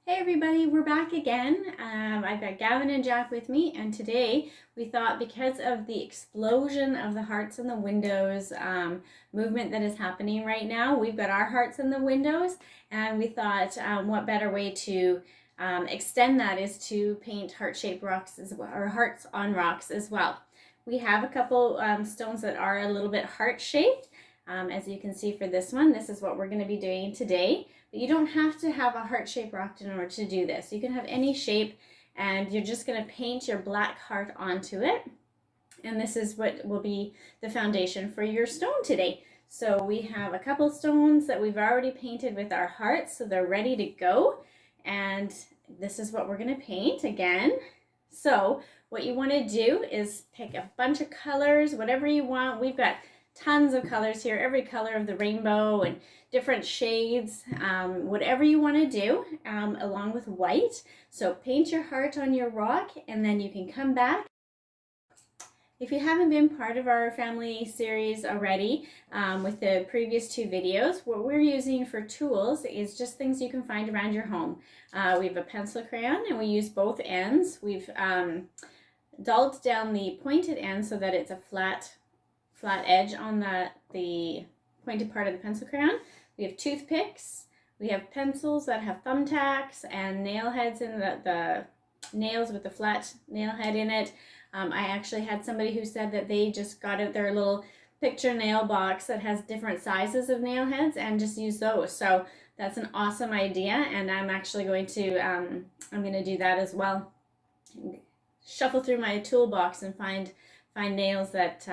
Hey everybody, we're back again. I've got Gavin and Jack with me, and today we thought because of the explosion of the hearts in the windows movement that is happening right now, we've got our hearts in the windows, and we thought what better way to extend that is to paint heart-shaped rocks as well, or hearts on rocks as well. We have a couple stones that are a little bit heart-shaped. As you can see for this one, this is what we're going to be doing today. But you don't have to have a heart-shaped rock in order to do this. You can have any shape, and you're just going to paint your black heart onto it. And this is what will be the foundation for your stone today. So we have a couple stones that we've already painted with our hearts, so they're ready to go. And this is what we're going to paint again. So what you want to do is pick a bunch of colors, whatever you want. We've got tons of colors here, every color of the rainbow and different shades, whatever you want to do, along with white. So paint your heart on your rock, and then you can come back. If you haven't been part of our family series already, with the previous two videos, what we're using for tools is just things you can find around your home. We have a pencil crayon, and we use both ends. We've dulled down the pointed end so that it's a flat edge on the pointed part of the pencil crayon. We have toothpicks, we have pencils that have thumbtacks and nail heads in the nails with the flat nail head in it. I actually had somebody who said that they just got out their little picture nail box that has different sizes of nail heads and just use those. So that's an awesome idea, and I'm actually going to I'm going to do that as well. Shuffle through my toolbox and find nails that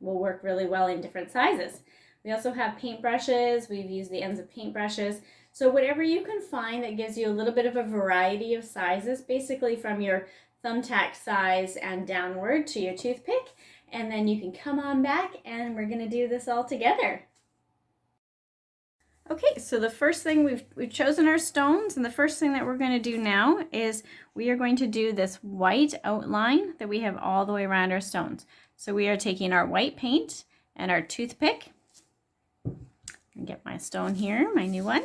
will work really well in different sizes. We also have paintbrushes. We've used the ends of paintbrushes. So whatever you can find that gives you a little bit of a variety of sizes, basically from your thumbtack size and downward to your toothpick. And then you can come on back, and we're going to do this all together. Okay, so the first thing we've chosen our stones, and the first thing that we're going to do now is we are going to do this white outline that we have all the way around our stones. So we are taking our white paint and our toothpick, and get my stone here, my new one,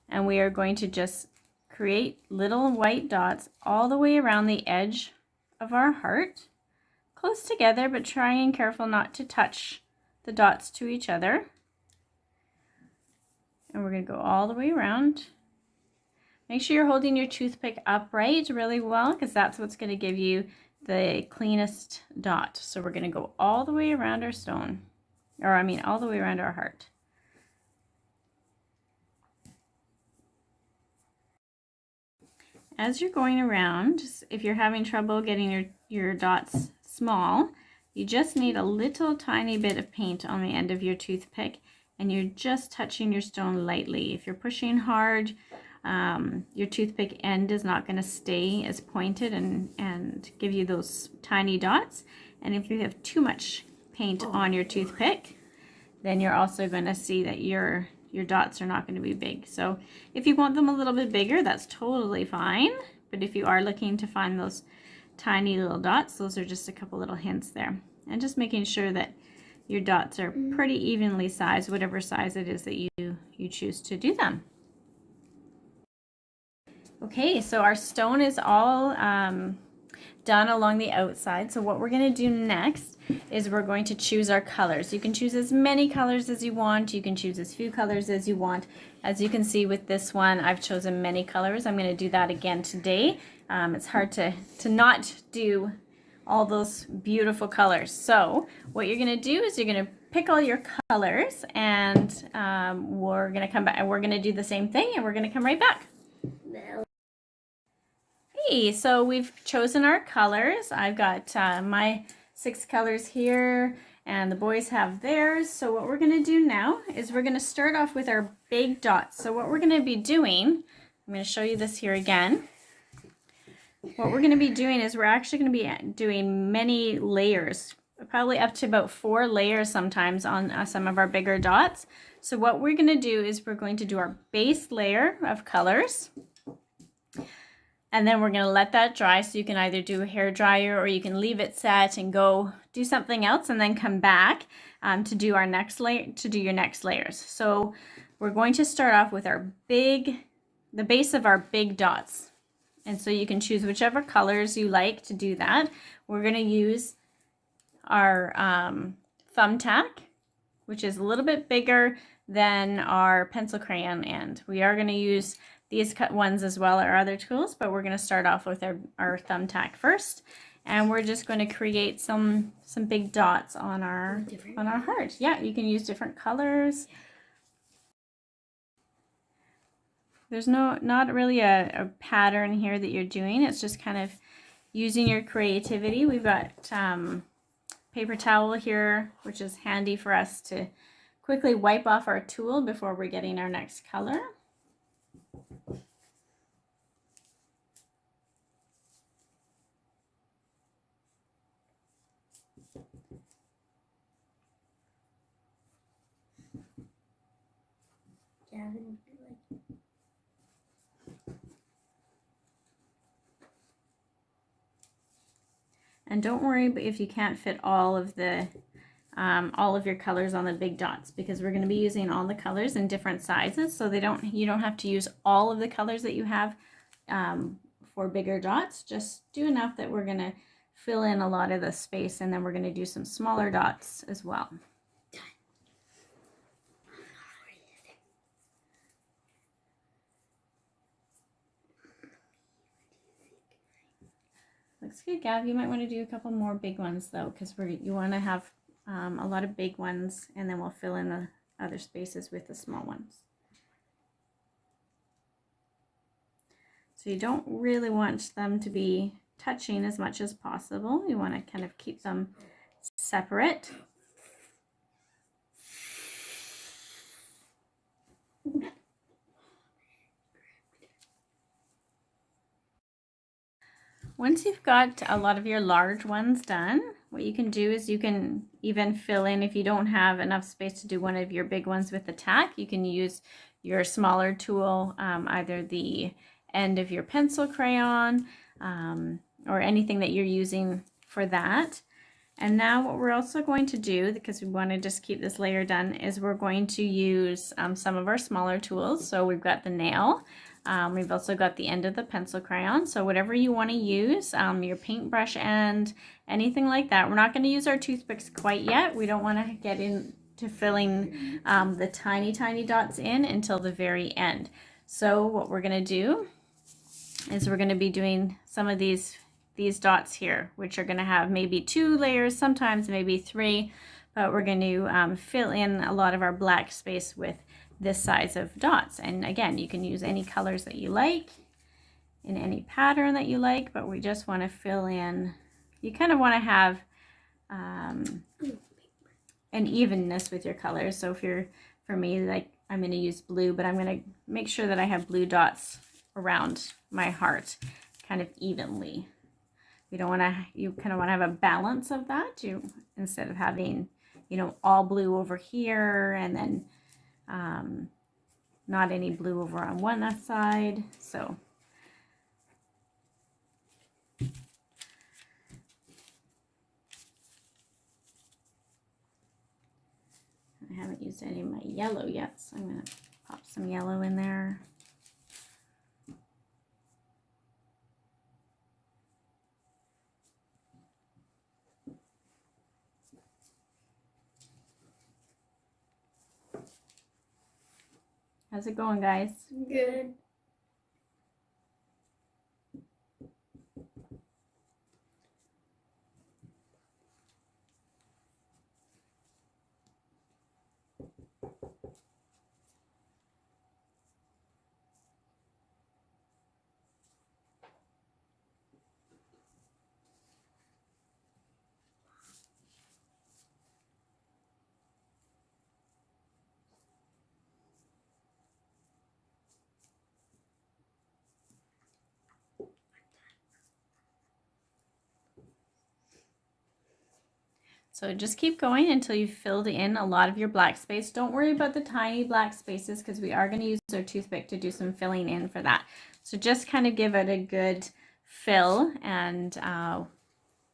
and we are going to just create little white dots all the way around the edge of our heart, close together, but trying careful not to touch the dots to each other. And we're going to go all the way around. Make sure you're holding your toothpick upright really well, because that's what's going to give you the cleanest dot. So we're going to go all the way around our stone, or I mean all the way around our heart. As you're going around, if you're having trouble getting your dots small, you just need a little tiny bit of paint on the end of your toothpick, and you're just touching your stone lightly. If you're pushing hard, your toothpick end is not going to stay as pointed and give you those tiny dots. And if you have too much paint on your toothpick, then you're also going to see that your dots are not going to be big. So if you want them a little bit bigger, that's totally fine. But if you are looking to find those tiny little dots, those are just a couple little hints there. And just making sure that your dots are pretty evenly sized, whatever size it is that you choose to do them. Okay, so our stone is all done along the outside. So what we're going to do next is we're going to choose our colors. You can choose as many colors as you want. You can choose as few colors as you want. As you can see with this one, I've chosen many colors. I'm going to do that again today. It's hard to not do all those beautiful colors. So what you're going to do is you're going to pick all your colors, and we're going to come back and we're going to do the same thing, and we're going to come right back. Hey, so we've chosen our colors. I've got my 6 colors here, and the boys have theirs. So what we're going to do now is we're going to start off with our big dots. So what we're going to be doing, I'm going to show you this here again. What we're going to be doing is we're actually going to be doing many layers, probably up to about 4 layers sometimes on some of our bigger dots. So what we're going to do is we're going to do our base layer of colors, and then we're going to let that dry. So you can either do a hair dryer, or you can leave it set and go do something else, and then come back to do our next layer, to do your next layers. So we're going to start off with our big the base of our big dots. And so you can choose whichever colors you like to do that. We're going to use our thumbtack, which is a little bit bigger than our pencil crayon end. We are going to use these cut ones as well, our other tools, but we're going to start off with our thumbtack first. And we're just going to create some big dots on our heart. Yeah, you can use different colors. There's not really a pattern here that you're doing. It's just kind of using your creativity. We've got paper towel here, which is handy for us to quickly wipe off our tool before we're getting our next color. And don't worry if you can't fit all of your colors on the big dots, because we're going to be using all the colors in different sizes, so you don't have to use all of the colors that you have for bigger dots. Just do enough that we're going to fill in a lot of the space, and then we're going to do some smaller dots as well. Looks good, Gav. You might want to do a couple more big ones though, because you want to have a lot of big ones, and then we'll fill in the other spaces with the small ones. So you don't really want them to be touching as much as possible. You want to kind of keep them separate. Once you've got a lot of your large ones done, what you can do is you can even fill in, if you don't have enough space to do one of your big ones with the tack, you can use your smaller tool, either the end of your pencil crayon or anything that you're using for that. And now what we're also going to do, because we want to just keep this layer done, is we're going to use some of our smaller tools. So we've got the nail. We've also got the end of the pencil crayon. So whatever you want to use, your paintbrush end, anything like that. We're not going to use our toothpicks quite yet. We don't want to get into filling the tiny dots in until the very end. So what we're going to do is we're going to be doing some of these dots here, which are going to have maybe 2 layers, sometimes maybe 3, but we're going to fill in a lot of our black space with this size of dots. And again, you can use any colors that you like in any pattern that you like, but we just want to fill in, you kind of want to have an evenness with your colors. So for me, like, I'm going to use blue, but I'm going to make sure that I have blue dots around my heart kind of evenly. You kind of want to have a balance of that. Instead of having, all blue over here and then not any blue over on one side. So I haven't used any of my yellow yet, so I'm going to pop some yellow in there. How's it going, guys? Good. So just keep going until you've filled in a lot of your black space. Don't worry about the tiny black spaces, because we are going to use our toothpick to do some filling in for that. So just kind of give it a good fill, and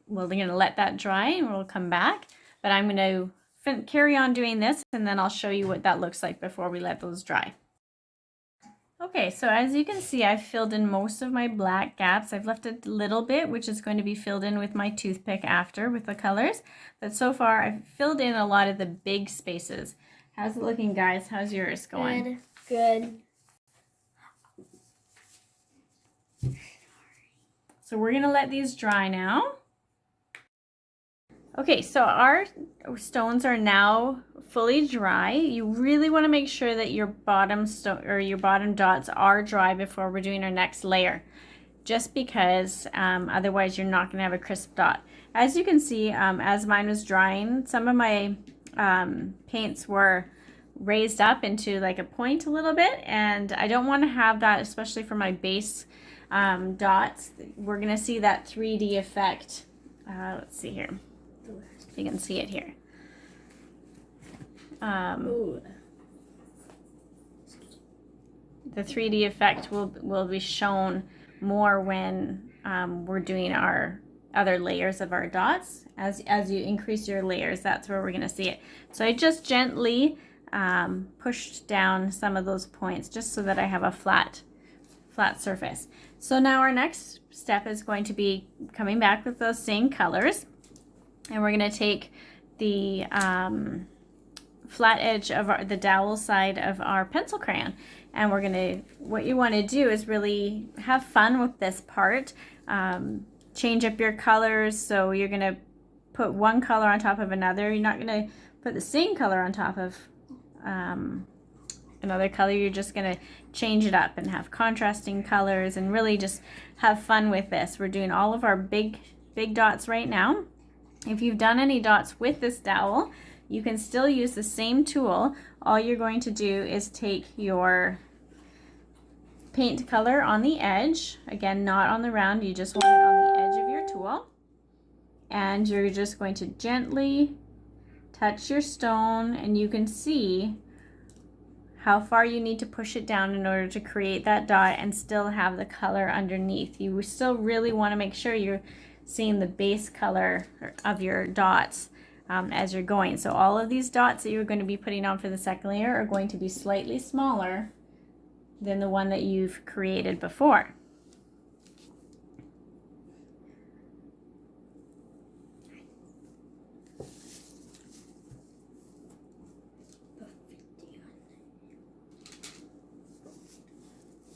we're going to let that dry and we'll come back. But I'm going to carry on doing this, and then I'll show you what that looks like before we let those dry. Okay, so as you can see, I've filled in most of my black gaps. I've left a little bit, which is going to be filled in with my toothpick after with the colors. But so far, I've filled in a lot of the big spaces. How's it looking, guys? How's yours going? Good. So we're gonna let these dry now. Okay, so our stones are now fully dry. You really want to make sure that your bottom stone or your bottom dots are dry before we're doing our next layer, just because otherwise you're not going to have a crisp dot. As you can see, as mine was drying, some of my paints were raised up into like a point a little bit, and I don't want to have that, especially for my base dots. We're going to see that 3D effect. Let's see here. If you can see it here. The 3D effect will be shown more when we're doing our other layers of our dots. As you increase your layers, that's where we're going to see it. So I just gently pushed down some of those points just so that I have a flat surface. So now our next step is going to be coming back with those same colors. And we're going to take the flat edge of the dowel side of our pencil crayon. And we're going to, what you want to do is really have fun with this part. Change up your colors. So you're going to put one color on top of another. You're not going to put the same color on top of another color. You're just going to change it up and have contrasting colors and really just have fun with this. We're doing all of our big dots right now. If you've done any dots with this dowel, you can still use the same tool. All you're going to do is take your paint color on the edge, again, not on the round, you just want it on the edge of your tool. And you're just going to gently touch your stone, and you can see how far you need to push it down in order to create that dot and still have the color underneath. You still really want to make sure you're seeing the base color of your dots as you're going. So all of these dots that you're going to be putting on for the second layer are going to be slightly smaller than the one that you've created before.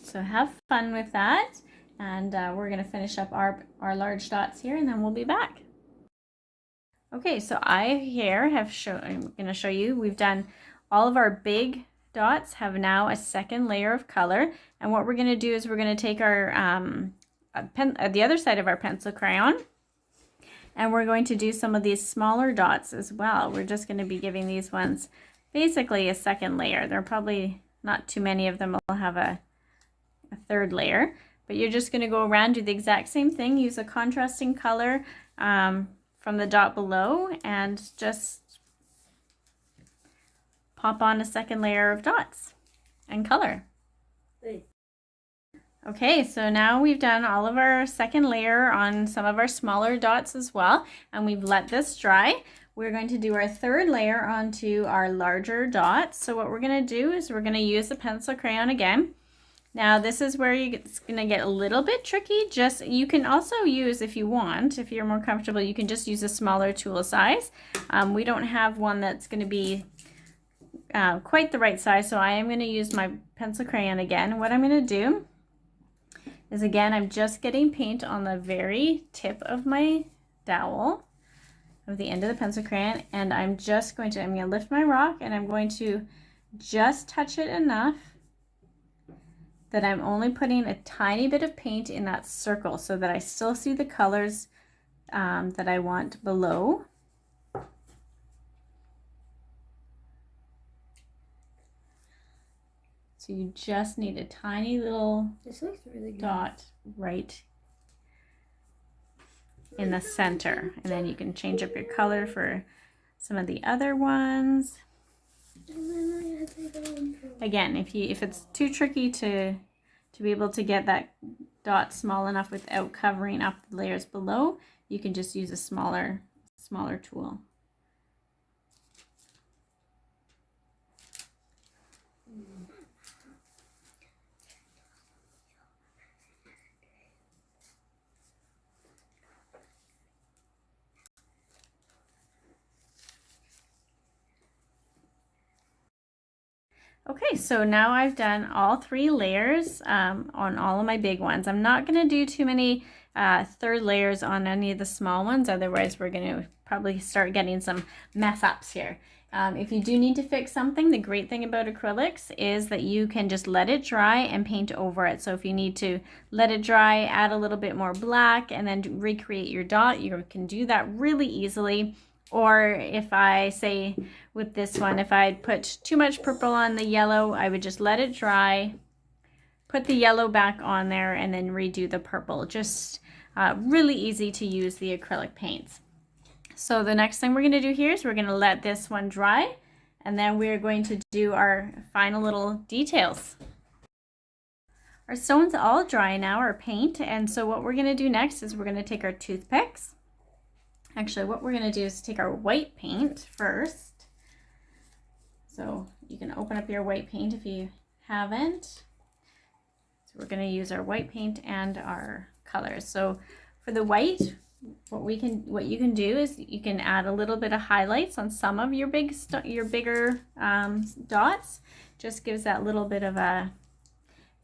So have fun with that. And we're going to finish up our large dots here, and then we'll be back. Okay, so I'm going to show you, we've done all of our big dots have now a second layer of color. And what we're going to do is we're going to take our the other side of our pencil crayon, and we're going to do some of these smaller dots as well. We're just going to be giving these ones basically a second layer. There are probably not too many of them will have a third layer. But you're just going to go around, do the exact same thing, use a contrasting color from the dot below, and just pop on a second layer of dots and color. Okay, so now we've done all of our second layer on some of our smaller dots as well, and we've let this dry. We're going to do our third layer onto our larger dots. So what we're going to do is we're going to use the pencil crayon again. Now this is where it's going to get a little bit tricky. You can also use, if you want, if you're more comfortable, you can just use a smaller tool size. We don't have one that's going to be quite the right size, so I am going to use my pencil crayon again. What I'm going to do is, again, I'm just getting paint on the very tip of my dowel, of the end of the pencil crayon, and I'm going to lift my rock, and I'm going to just touch it enough that I'm only putting a tiny bit of paint in that circle so that I still see the colors that I want below. So you just need a tiny little dot right in the center, and then you can change up your color for some of the other ones. Again, if it's too tricky to be able to get that dot small enough without covering up the layers below, you can just use a smaller tool. Okay, so now I've done all 3 layers on all of my big ones. I'm not going to do too many third layers on any of the small ones, otherwise we're going to probably start getting some mess ups here. If you do need to fix something, the great thing about acrylics is that you can just let it dry and paint over it. So if you need to let it dry, add a little bit more black, and then recreate your dot, you can do that really easily. Or if I say with this one, if I put too much purple on the yellow, I would just let it dry, put the yellow back on there, and then redo the purple. Just really easy to use the acrylic paints. So the next thing we're going to do here is we're going to let this one dry, and then we're going to do our final little details. Our stone's all dry now, our paint, and so what we're going to do next is we're going to take our toothpicks. Actually, what we're going to do is take our white paint first. So you can open up your white paint if you haven't. So we're going to use our white paint and our colors. So for the white, what you can do is you can add a little bit of highlights on some of your bigger dots. Just gives that little bit of a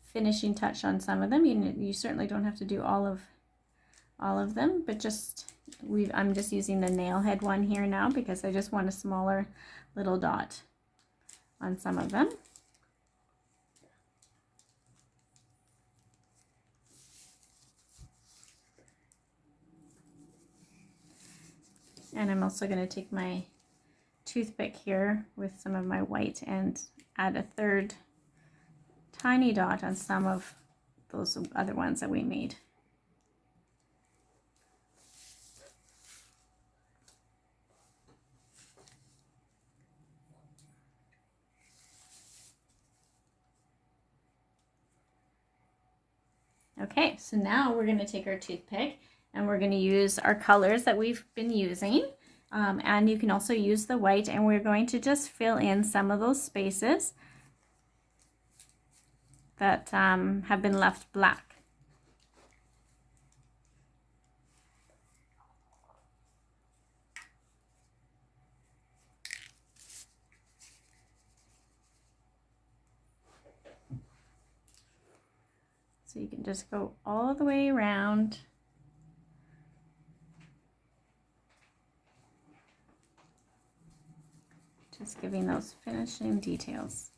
finishing touch on some of them. You certainly don't have to do all of them, but I'm just using the nail head one here now because I just want a smaller little dot on some of them. And I'm also going to take my toothpick here with some of my white and add a third tiny dot on some of those other ones that we made. Okay, so now we're going to take our toothpick and we're going to use our colors that we've been using. And you can also use the white, and we're going to just fill in some of those spaces that have been left black. So you can just go all the way around. Just giving those finishing details.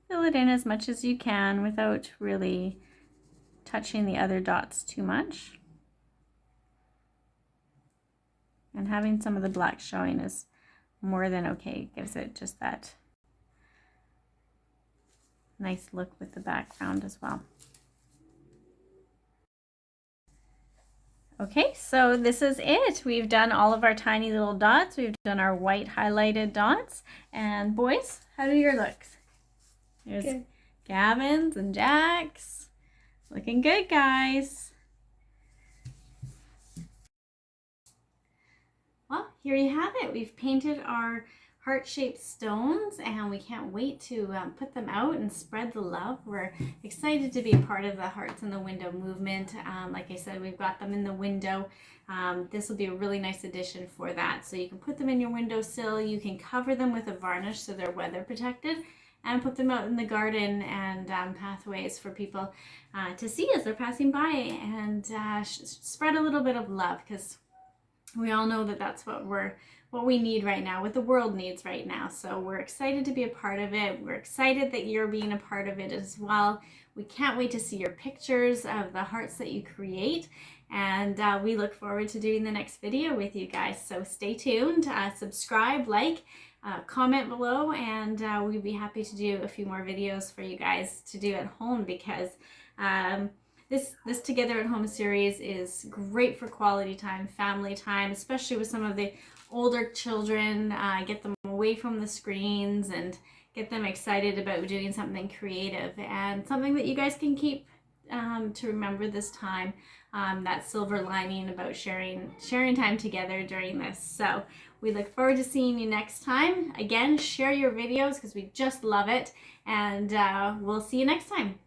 Fill it in as much as you can without really touching the other dots too much. And having some of the black showing is more than okay. It gives it just that nice look with the background as well. Okay, so this is it. We've done all of our tiny little dots. We've done our white highlighted dots. And boys, how do your looks? There's good. Gavin's and Jack's. Looking good, guys. Well, here you have it. We've painted our heart-shaped stones, and we can't wait to put them out and spread the love. We're excited to be a part of the Hearts in the Window movement. Like I said, we've got them in the window. This will be a really nice addition for that. So you can put them in your windowsill. You can cover them with a varnish so they're weather protected, and put them out in the garden and pathways for people to see as they're passing by, and spread a little bit of love, because we all know that that's what we need right now, what the world needs right now. So we're excited to be a part of it. We're excited that you're being a part of it as well. We can't wait to see your pictures of the hearts that you create, and we look forward to doing the next video with you guys. So stay tuned, subscribe, like, comment below, and we'd be happy to do a few more videos for you guys to do at home, because this Together at Home series is great for quality time, family time, especially with some of the older children. Get them away from the screens and get them excited about doing something creative and something that you guys can keep to remember this time, that silver lining about sharing time together during this. So we look forward to seeing you next time. Again, share your videos because we just love it, and we'll see you next time.